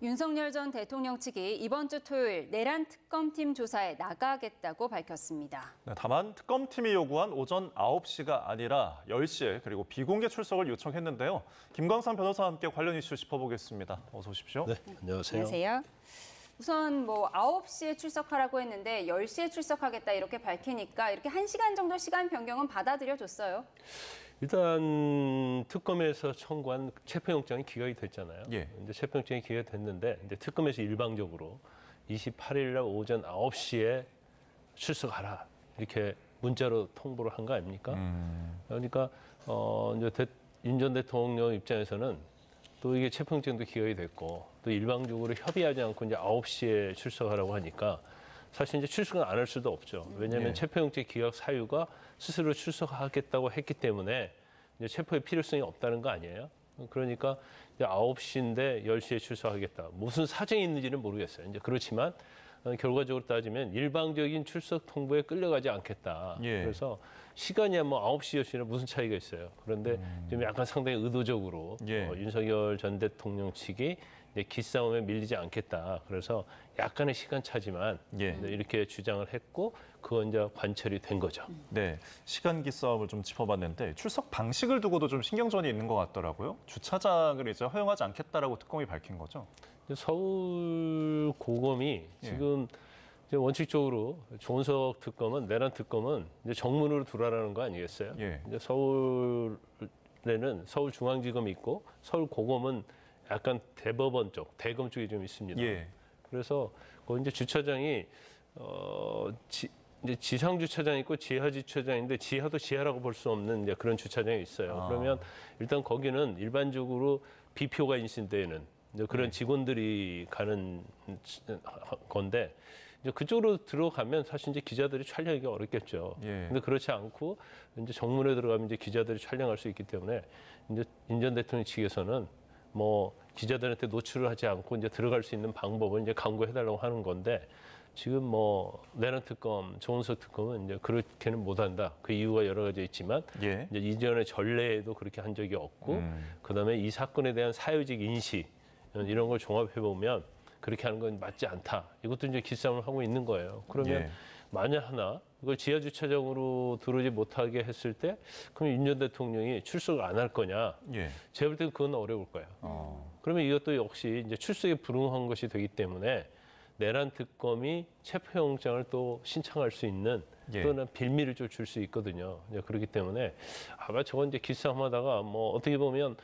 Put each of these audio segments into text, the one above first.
윤석열 전 대통령 측이 이번 주 토요일 내란 특검팀 조사에 나가겠다고 밝혔습니다. 네, 다만 특검팀이 요구한 오전 9시가 아니라 10시에 그리고 비공개 출석을 요청했는데요. 김광삼 변호사와 함께 관련 이슈 짚어보겠습니다. 어서 오십시오. 네, 안녕하세요. 안녕하세요. 우선 9시에 출석하라고 했는데 10시에 출석하겠다 이렇게 밝히니까 이렇게 1시간 정도 시간 변경은 받아들여줬어요. 일단 특검에서 청구한 체포영장이 기각이 됐잖아요. 예. 이제 체포영장이 기각이 됐는데 이제 특검에서 일방적으로 28일 날 오전 9시에 출석하라 이렇게 문자로 통보를 한 거 아닙니까? 그러니까 이제 윤 전 대통령 입장에서는 또 이게 체포영장도 기각이 됐고 또 일방적으로 협의하지 않고 이제 9시에 출석하라고 하니까 사실 이제 출석은 안 할 수도 없죠. 왜냐하면 체포영장 기각 사유가 스스로 출석하겠다고 했기 때문에 이제 체포의 필요성이 없다는 거 아니에요? 그러니까 이제 9시인데 10시에 출석하겠다. 무슨 사정이 있는지는 모르겠어요. 이제 그렇지만 결과적으로 따지면 일방적인 출석 통보에 끌려가지 않겠다. 예. 그래서 시간이야 뭐 9시, 10시나 무슨 차이가 있어요. 그런데 좀 약간 상당히 의도적으로 예. 윤석열 전 대통령 측이 기싸움에 밀리지 않겠다. 그래서 약간의 시간차지만 예. 이렇게 주장을 했고 그건 이제 관철이 된 거죠. 네, 시간기 싸움을 좀 짚어봤는데 출석 방식을 두고도 좀 신경전이 있는 것 같더라고요. 주차장을 이제 허용하지 않겠다라고 특검이 밝힌 거죠. 서울 고검이 지금 이제 원칙적으로 조은석 특검은 내란 특검은 이제 정문으로 들어라는 거 아니겠어요? 예. 이제 서울에는 서울중앙지검이 있고 서울 고검은 약간 대법원 쪽, 대검 쪽이 좀 있습니다. 예. 그래서 거기 이제 주차장이 이제 지상 주차장이 있고 지하 주차장인데 지하도 지하라고 볼 수 없는 이제 그런 주차장이 있어요. 그러면 일단 거기는 일반적으로 비표가 인신되는 이제 그런 직원들이 가는 건데 이제 그쪽으로 들어가면 사실 이제 기자들이 촬영하기가 어렵겠죠. 예. 근데 그렇지 않고 이제 정문에 들어가면 이제 기자들이 촬영할 수 있기 때문에 이제 윤 전 대통령 측에서는 뭐 기자들한테 노출을 하지 않고 이제 들어갈 수 있는 방법을 이제 강구해달라고 하는 건데 지금 뭐 내란 특검, 조은석 특검은 이제 그렇게는 못한다. 그 이유가 여러 가지 있지만 예. 이제 이전의 전례에도 그렇게 한 적이 없고 그다음에 이 사건에 대한 사회적 인식 이런 걸 종합해 보면 그렇게 하는 건 맞지 않다. 이것도 이제 기싸움을 하고 있는 거예요. 그러면 예. 만약 하나 이걸 지하 주차장으로 들어오지 못하게 했을 때 그럼 윤 전 대통령이 출석을 안 할 거냐? 예. 제가 볼 때는 그건 어려울 거예요. 그러면 이것도 역시 이제 출석에 불응한 것이 되기 때문에 내란 특검이 체포영장을 또 신청할 수 있는 예. 또는 빌미를 좀 줄 수 있거든요. 이제 그렇기 때문에 아마 저건 이제 기싸움하다가 뭐 어떻게 보면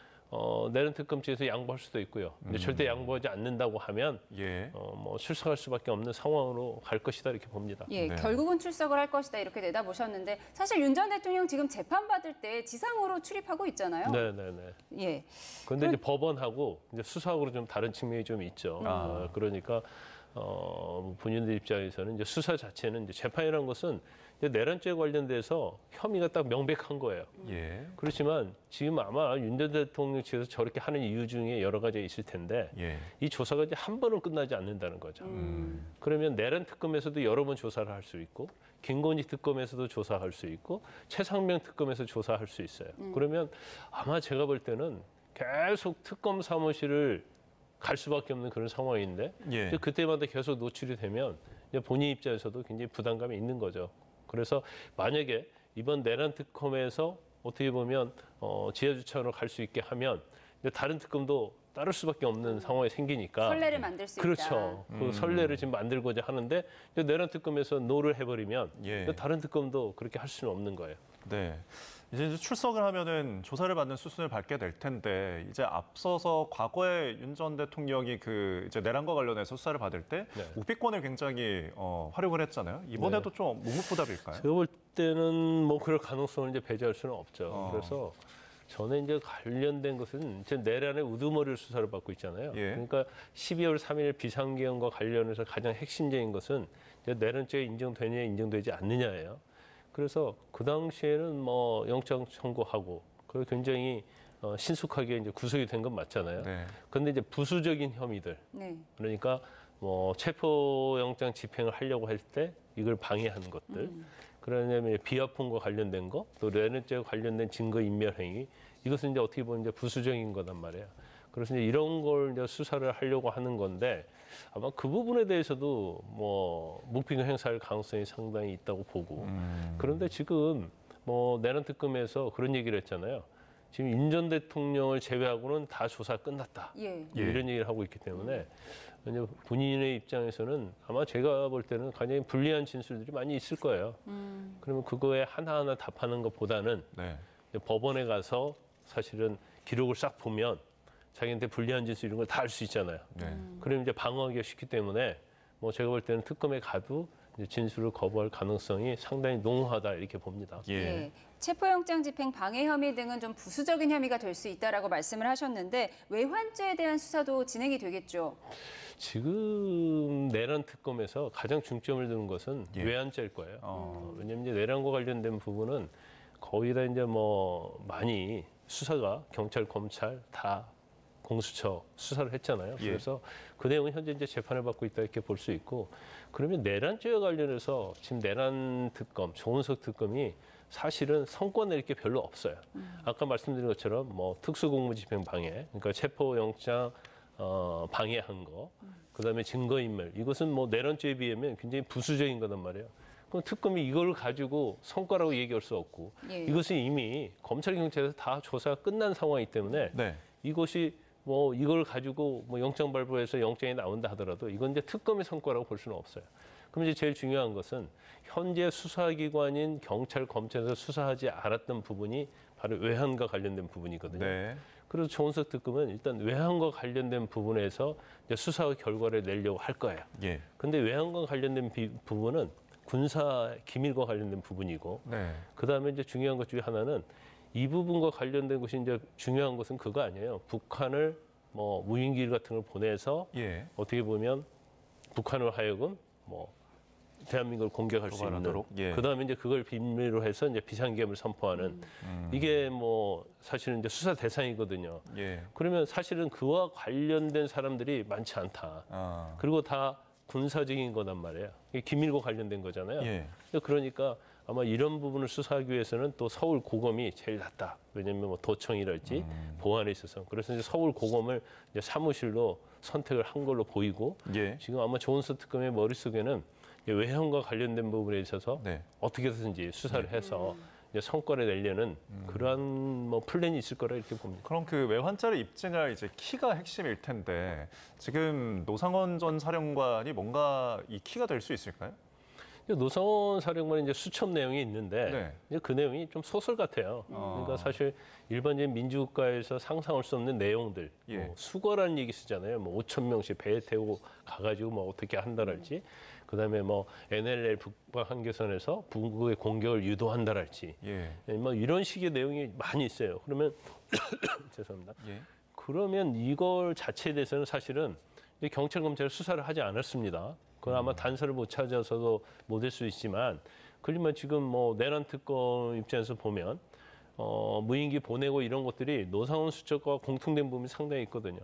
내란 특검 측에서 양보할 수도 있고요. 근데 절대 양보하지 않는다고 하면 예. 뭐 출석할 수밖에 없는 상황으로 갈 것이다 이렇게 봅니다. 예, 네. 결국은 출석을 할 것이다 이렇게 내다보셨는데 사실 윤 전 대통령 지금 재판받을 때 지상으로 출입하고 있잖아요. 네네네. 예. 그런데 이제 법원하고 이제 수사하고는 좀 다른 측면이 좀 있죠. 그러니까 본인들 입장에서는 이제 수사 자체는 이제 재판이라는 것은 이제 내란죄 관련돼서 혐의가 딱 명백한 거예요. 예. 그렇지만 지금 아마 윤 전 대통령 측에서 저렇게 하는 이유 중에 여러 가지가 있을 텐데 예. 이 조사가 이제 한 번은 끝나지 않는다는 거죠. 그러면 내란 특검에서도 여러 번 조사를 할 수 있고 김건희 특검에서도 조사할 수 있고 최상명 특검에서 조사할 수 있어요. 그러면 아마 제가 볼 때는 계속 특검 사무실을 갈 수밖에 없는 그런 상황인데 예. 이제 그때마다 계속 노출이 되면 이제 본인 입장에서도 굉장히 부담감이 있는 거죠. 그래서 만약에 이번 내란 특검에서 어떻게 보면 지하 주차장으로 갈 수 있게 하면 이제 다른 특검도 따를 수밖에 없는 상황이 생기니까 선례를 만들 수 있다. 그렇죠. 그 선례를 지금 만들고자 하는데 이제 내란 특검에서 노를 해버리면 예. 이제 다른 특검도 그렇게 할 수는 없는 거예요. 네. 이제 출석을 하면은 조사를 받는 수순을 밟게 될 텐데 이제 앞서서 과거에 윤 전 대통령이 그 이제 내란과 관련해서 수사를 받을 때 네. 묵비권을 굉장히 활용을 했잖아요. 이번에도 좀 묵묵부답일까요? 제가 볼 때는 뭐 그럴 가능성을 이제 배제할 수는 없죠. 그래서 저는 이제 관련된 것은 이제 내란의 우두머리를 수사를 받고 있잖아요. 예. 그러니까 12월 3일 비상계엄과 관련해서 가장 핵심적인 것은 이제 내란죄가 인정되느냐 인정되지 않느냐예요. 그래서 그 당시에는 뭐 영장 청구하고 그리고 굉장히 신속하게 이제 구속이 된 건 맞잖아요. 네. 그런데 이제 부수적인 혐의들, 네. 그러니까 뭐 체포영장 집행을 하려고 할 때 이걸 방해하는 것들, 그러면 비하품과 관련된 거, 또 내란죄와 관련된 증거 인멸 행위, 이것은 이제 어떻게 보면 이제 부수적인 거단 말이에요. 그래서 이제 이런 걸 이제 수사를 하려고 하는 건데 아마 그 부분에 대해서도 뭐 묵비공 행사할 가능성이 상당히 있다고 보고 그런데 지금 뭐 내란 특검에서 그런 얘기를 했잖아요. 지금 윤 전 대통령을 제외하고는 다 조사 끝났다. 예. 이런 얘기를 하고 있기 때문에 이제 본인의 입장에서는 아마 제가 볼 때는 굉장히 불리한 진술들이 많이 있을 거예요. 그러면 그거에 하나하나 답하는 것보다는 네. 법원에 가서 사실은 기록을 싹 보면 자기한테 불리한 진술 이런 걸 다 알 수 있잖아요. 네. 그러면 이제 방어하기가 쉽기 때문에 뭐 제가 볼 때는 특검에 가도 이제 진술을 거부할 가능성이 상당히 농후하다 이렇게 봅니다. 예. 예. 체포영장 집행 방해 혐의 등은 좀 부수적인 혐의가 될 수 있다라고 말씀을 하셨는데 외환죄에 대한 수사도 진행이 되겠죠. 지금 내란 특검에서 가장 중점을 두는 것은 예. 외환죄일 거예요. 왜냐하면 이제 내란과 관련된 부분은 거의 다 이제 뭐 많이 수사가 경찰, 검찰 다 공수처 수사를 했잖아요. 예. 그래서 그 내용은 현재 이제 재판을 받고 있다 이렇게 볼 수 있고 그러면 내란죄와 관련해서 지금 내란 특검, 조은석 특검이 사실은 성과는 이렇게 별로 없어요. 아까 말씀드린 것처럼 뭐 특수공무집행 방해, 그러니까 체포영장 방해한 거, 그다음에 증거인멸 이것은 뭐 내란죄에 비하면 굉장히 부수적인 거단 말이에요. 그럼 특검이 이걸 가지고 성과라고 얘기할 수 없고 예. 이것은 이미 검찰 경찰에서 다 조사가 끝난 상황이기 때문에 네. 이것이 뭐 이걸 가지고 뭐 영장 발부해서 영장이 나온다 하더라도 이건 이제 특검의 성과라고 볼 수는 없어요. 그럼 이제 제일 중요한 것은 현재 수사기관인 경찰, 검찰에서 수사하지 않았던 부분이 바로 외환과 관련된 부분이거든요. 네. 그래서 조은석 특검은 일단 외환과 관련된 부분에서 이제 수사 결과를 내려고 할 거예요. 예. 근데 외환과 관련된 부분은 군사 기밀과 관련된 부분이고 네. 그다음에 이제 중요한 것 중에 하나는 이 부분과 관련된 것이 이제 중요한 것은 그거 아니에요. 북한을 뭐 무인기 같은 걸 보내서 예. 어떻게 보면 북한을 하여금 뭐 대한민국을 공격할 수 있는. 도발하도록, 예. 그다음에 이제 그걸 비밀로 해서 이제 비상계엄을 선포하는 이게 뭐 사실은 이제 수사 대상이거든요. 예. 그러면 사실은 그와 관련된 사람들이 많지 않다. 아. 그리고 다 군사적인 거단 말이에요. 이게 기밀과 관련된 거잖아요. 예. 그러니까 아마 이런 부분을 수사하기 위해서는 또 서울 고검이 제일 낫다. 왜냐하면 뭐 도청이랄지 보안에 있어서. 그래서 이제 서울 고검을 이제 사무실로 선택을 한 걸로 보이고 예. 지금 아마 조은석 특검의 머릿속에는 이제 외형과 관련된 부분에 있어서 네. 어떻게든지 수사를 해서 이제 성과를 내려는 그러한 뭐 플랜이 있을 거라 이렇게 봅니다. 그럼 그 외환자를 입증할 이제 키가 핵심일 텐데 지금 노상원 전 사령관이 뭔가 이 키가 될 수 있을까요? 노상원 사령관은 이제 수첩 내용이 있는데 네. 이제 그 내용이 좀 소설 같아요. 그러니까 사실 일반적인 민주국가에서 상상할 수 없는 내용들, 예. 뭐 수거라는 얘기 쓰잖아요. 뭐 5천 명씩 배에 태우고 가가지고 뭐 어떻게 한다랄지, 그다음에 뭐 NLL 북방 한계선에서 북극의 공격을 유도한다랄지, 예. 뭐 이런 식의 내용이 많이 있어요. 그러면 죄송합니다. 예. 그러면 이걸 자체에 대해서는 사실은 이제 경찰 검찰이 수사를 하지 않았습니다. 그건 아마 단서를 못 찾아서도 못할 수 있지만, 그러면 지금 뭐 내란 특검 입장에서 보면 무인기 보내고 이런 것들이 노상원 수첩과 공통된 부분이 상당히 있거든요.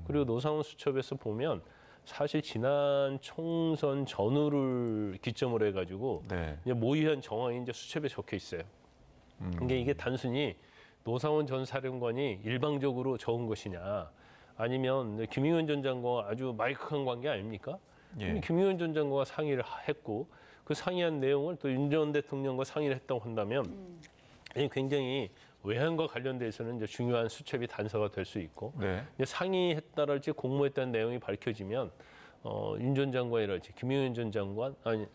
그리고 노상원 수첩에서 보면 사실 지난 총선 전후를 기점으로 해가지고 네. 이제 모의한 정황이 이제 수첩에 적혀 있어요. 그러니까 이게 단순히 노상원 전 사령관이 일방적으로 적은 것이냐, 아니면 김용현 전 장관과 아주 마이크한 관계 아닙니까? 예. 김용현 전 장관과 상의를 했고 그 상의한 내용을 또 윤 전 대통령과 상의를 했다고 한다면 굉장히 외환과 관련돼서는 이제 중요한 수첩이 단서가 될 수 있고 네. 이제 상의했다랄지 공모했다는 내용이 밝혀지면 윤 전 장관이랄지 김용현 전 장관, 아니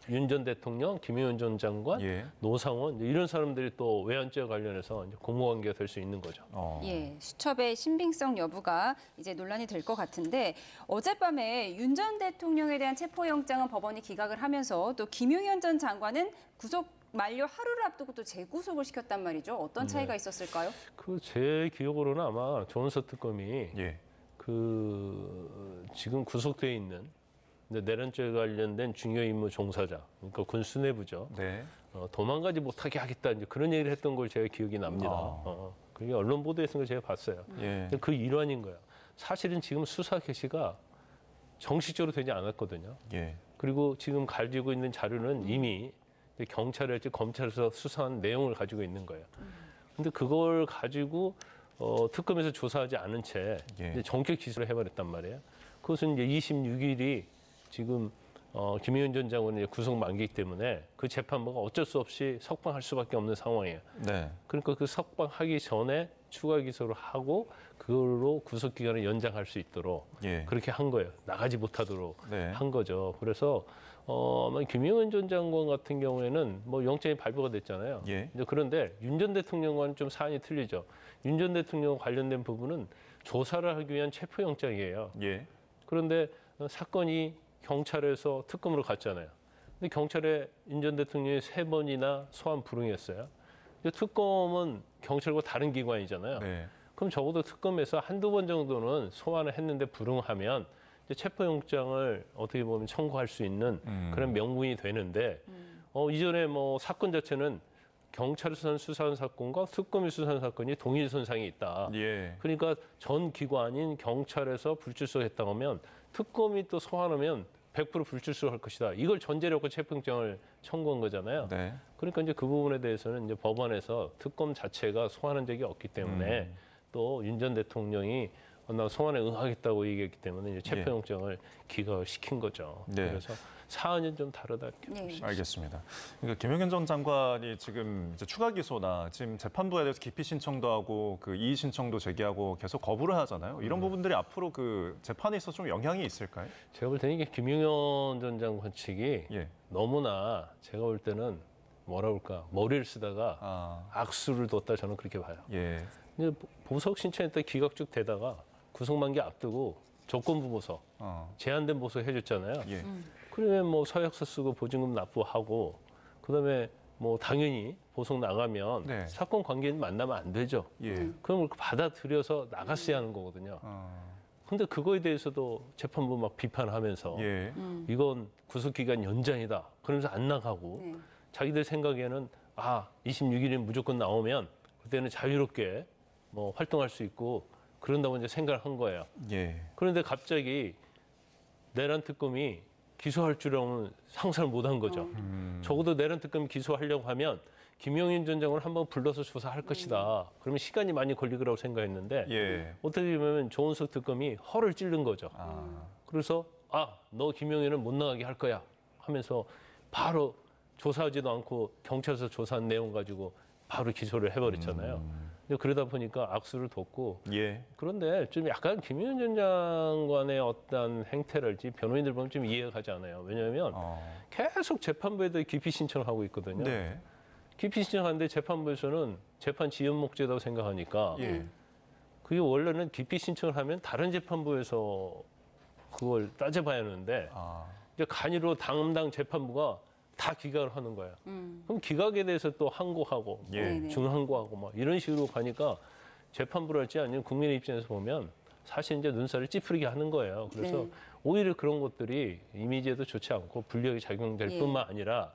윤 전 대통령, 김용현 전 장관, 예. 노상원 이런 사람들이 또 외환죄와 관련해서 이제 공모관계가 될 수 있는 거죠. 예, 수첩의 신빙성 여부가 이제 논란이 될 것 같은데 어젯밤에 윤 전 대통령에 대한 체포영장은 법원이 기각을 하면서 또 김용현 전 장관은 구속 만료 하루를 앞두고 또 재구속을 시켰단 말이죠. 어떤 차이가 있었을까요? 그 제 기억으로는 아마 조은석 특검이 예. 그 지금 구속돼 있는 내란죄 관련된 중요 임무 종사자, 그러니까 군 수뇌부죠. 네. 도망가지 못하게 하겠다 이제 그런 얘기를 했던 걸 제가 기억이 납니다. 그게 언론 보도에서 제가 봤어요. 예. 그 일환인 거예요. 사실은 지금 수사 개시가 정식적으로 되지 않았거든요. 예. 그리고 지금 가지고 있는 자료는 이미 경찰이랄지 검찰에서 수사한 내용을 가지고 있는 거예요. 근데 그걸 가지고 특검에서 조사하지 않은 채 예. 이제 전격 기소를 해버렸단 말이에요. 그것은 이제 26일이 지금 김용현 전 장관은 이제 구속 만기이기 때문에 그 재판부가 어쩔 수 없이 석방할 수밖에 없는 상황이에요. 네. 그러니까 그 석방하기 전에 추가 기소를 하고 그걸로 구속 기간을 연장할 수 있도록 예. 그렇게 한 거예요. 나가지 못하도록 네. 한 거죠. 그래서 아마 김용현 전 장관 같은 경우에는 뭐 영장이 발부가 됐잖아요. 예. 이제 그런데 윤 전 대통령과는 좀 사안이 틀리죠. 윤 전 대통령 관련된 부분은 조사를 하기 위한 체포영장이에요. 예. 그런데 사건이 경찰에서 특검으로 갔잖아요. 근데 경찰에 윤 전 대통령이 3번이나 소환 불응했어요. 근데 특검은 경찰과 다른 기관이잖아요. 네. 그럼 적어도 특검에서 한두 번 정도는 소환을 했는데 불응하면 이제 체포영장을 어떻게 보면 청구할 수 있는 그런 명분이 되는데 이전에 뭐 사건 자체는 경찰에서 수사한 사건과 특검이 수사한 사건이 동일 선상이 있다. 예. 그러니까 전 기관인 경찰에서 불출석했다고 하면 특검이 또 소환하면 100% 불출석할 것이다. 이걸 전제로 고 체포영장을 청구한 거잖아요. 네. 그러니까 이제 그 부분에 대해서는 이제 법원에서 특검 자체가 소환한 적이 없기 때문에 또 윤 전 대통령이 나 소환에 응하겠다고 얘기했기 때문에 이제 체포영장을 기각을 시킨 거죠. 네. 그래서 사안은 좀 다르다. 네. 알겠습니다. 그러니까 김용현 전 장관이 지금 이제 추가 기소나 지금 재판부에 대해서 기피 신청도 하고 그 이의 신청도 제기하고 계속 거부를 하잖아요. 이런 부분들이 앞으로 그 재판에 있어서 좀 영향이 있을까요? 제가 볼 때는 이게 김용현 전 장관 측이 예. 너무나 제가 볼 때는 뭐라 그럴까 머리를 쓰다가 악수를 뒀다 저는 그렇게 봐요. 예. 근데 보석 신청했다 기각 쭉 되다가 구속만기 앞두고 조건부 보석, 제한된 보석 해줬잖아요. 예. 그러면 뭐 서약서 쓰고 보증금 납부하고 그다음에 뭐 당연히 보석 나가면 네. 사건 관계인 만나면 안 되죠. 예. 그럼 그걸 받아들여서 나갔어야 하는 거거든요. 근데 그거에 대해서도 재판부 막 비판하면서 예. 이건 구속기간 연장이다. 그러면서 안 나가고 네. 자기들 생각에는 26일에 무조건 나오면 그때는 자유롭게 뭐 활동할 수 있고 그런다고 이제 생각을 한 거예요. 예. 그런데 갑자기 내란 특검이 기소할 줄은 상상을 못 한 거죠. 적어도 내란 특검이 기소하려고 하면 김용현 전 장관을 한번 불러서 조사할 것이다. 그러면 시간이 많이 걸릴 거라고 생각했는데 예. 어떻게 보면 조은석 특검이 허를 찔른 거죠. 그래서 너 김용현은 못 나가게 할 거야 하면서 바로 조사하지도 않고 경찰서 조사한 내용 가지고 바로 기소를 해버렸잖아요. 근데 그러다 보니까 악수를 뒀고 예. 그런데 좀 약간 김용현 전 장관의 어떤 행태랄지 변호인들 보면 좀 이해가 가지 않아요. 왜냐하면 계속 재판부에도 기피 신청을 하고 있거든요. 네. 기피 신청하는데 재판부에서는 재판 지연 목적이라고 생각하니까 예. 그게 원래는 기피 신청을 하면 다른 재판부에서 그걸 따져봐야 하는데 이제 간이로 담당 재판부가 다 기각을 하는 거예요. 그럼 기각에 대해서 또 항고하고 예. 중항고하고 막 이런 식으로 가니까 재판부랄지 아니면 국민의 입장에서 보면 사실 이제 눈살을 찌푸리게 하는 거예요. 그래서 네. 오히려 그런 것들이 이미지에도 좋지 않고 불리하게 작용될 예. 뿐만 아니라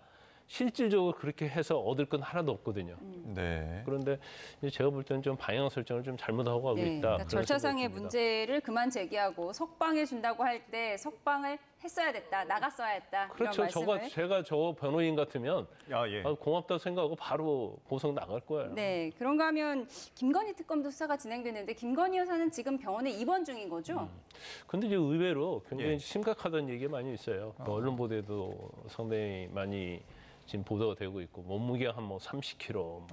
실질적으로 그렇게 해서 얻을 건 하나도 없거든요. 네. 그런데 이제 제가 볼 때는 좀 방향 설정을 좀 잘못하고 가고 네, 있다. 그러니까 그런 절차상의 생각이 듭니다. 문제를 그만 제기하고 석방해 준다고 할 때 석방을 했어야 됐다, 나갔어야 했다. 그렇죠. 이런 말씀을. 제가 저 변호인 같으면 예. 고맙다고 생각하고 바로 보석 나갈 거예요. 네, 그런가 하면 김건희 특검도 수사가 진행되는데 김건희 여사는 지금 병원에 입원 중인 거죠? 근데 이제 의외로 굉장히 예. 심각하다는 얘기가 많이 있어요. 그 언론 보도에도 상당히 많이 지금 보도가 되고 있고 몸무게가 한 뭐 30kg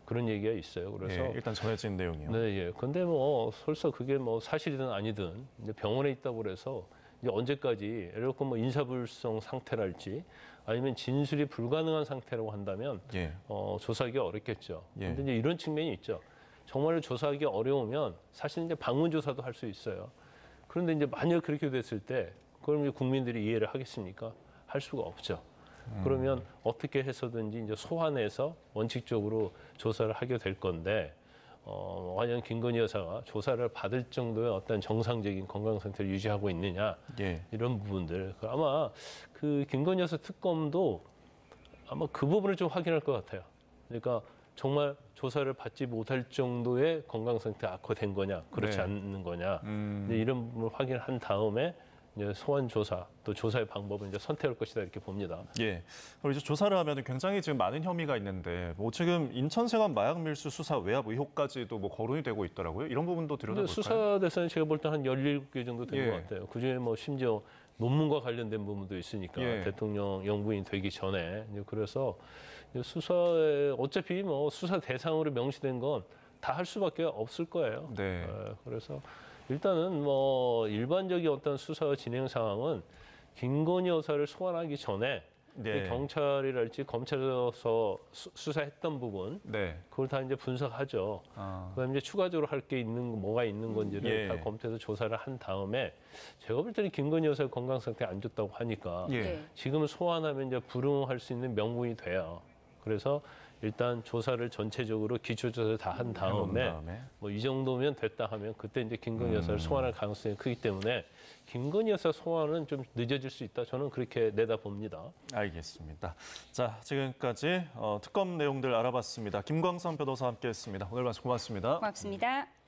그런 얘기가 있어요. 그래서 예. 일단 전해진 내용이요. 네, 예. 근데 뭐 설사 그게 뭐 사실이든 아니든 이제 병원에 있다고 그래서 이제 언제까지 이렇게 뭐 인사불성 상태랄지 아니면 진술이 불가능한 상태라고 한다면 예. 조사하기 어렵겠죠. 예. 근데 이제 이런 측면이 있죠. 정말로 조사하기 어려우면 사실 이제 방문 조사도 할 수 있어요. 그런데 이제 만약 그렇게 됐을 때 그럼 이제 국민들이 이해를 하겠습니까? 할 수가 없죠. 그러면 어떻게 해서든지 이제 소환해서 원칙적으로 조사를 하게 될 건데 과연 김건희 여사가 조사를 받을 정도의 어떤 정상적인 건강 상태를 유지하고 있느냐 예. 이런 부분들 아마 그 김건희 여사 특검도 아마 그 부분을 좀 확인할 것 같아요. 그러니까 정말 조사를 받지 못할 정도의 건강 상태 악화된 거냐 그렇지 네. 않는 거냐 이제 이런 부분을 확인한 다음에 이제 소환 조사 또 조사의 방법을 이제 선택할 것이다 이렇게 봅니다. 예. 그리고 이제 조사를 하면 굉장히 지금 많은 혐의가 있는데 뭐 지금 인천세관 마약 밀수 수사 외압 의혹까지도 뭐 거론이 되고 있더라고요. 이런 부분도 들여다볼까요? 수사 대상이 제가 볼 때 한 17개 정도 된 예. 것 같아요. 그중에 뭐 심지어 논문과 관련된 부분도 있으니까 예. 대통령 영부인 되기 전에 이제 그래서 수사에 어차피 뭐 수사 대상으로 명시된 건 다 할 수밖에 없을 거예요. 네. 그래서 일단은 뭐 일반적인 어떤 수사 진행 상황은 김건희 여사를 소환하기 전에 네. 경찰이랄지 검찰에서 수사했던 부분 네. 그걸 다 이제 분석하죠. 아. 그다음에 이제 추가적으로 할 게 있는 뭐가 있는 건지를 예. 다 검토해서 조사를 한 다음에 제가 볼 때는 김건희 여사의 건강 상태 안 좋다고 하니까 예. 네. 지금 소환하면 이제 불응할 수 있는 명분이 돼요. 그래서 일단 조사를 전체적으로 기초조사를 다 한 해놓은 다음에 다음에. 뭐 이 정도면 됐다 하면 그때 이제 김건희 여사를 소환할 가능성이 크기 때문에 김건희 여사 소환은 좀 늦어질 수 있다. 저는 그렇게 내다봅니다. 알겠습니다. 자, 지금까지 특검 내용들 알아봤습니다. 김광선 변호사와 함께했습니다. 오늘 말씀 고맙습니다. 고맙습니다.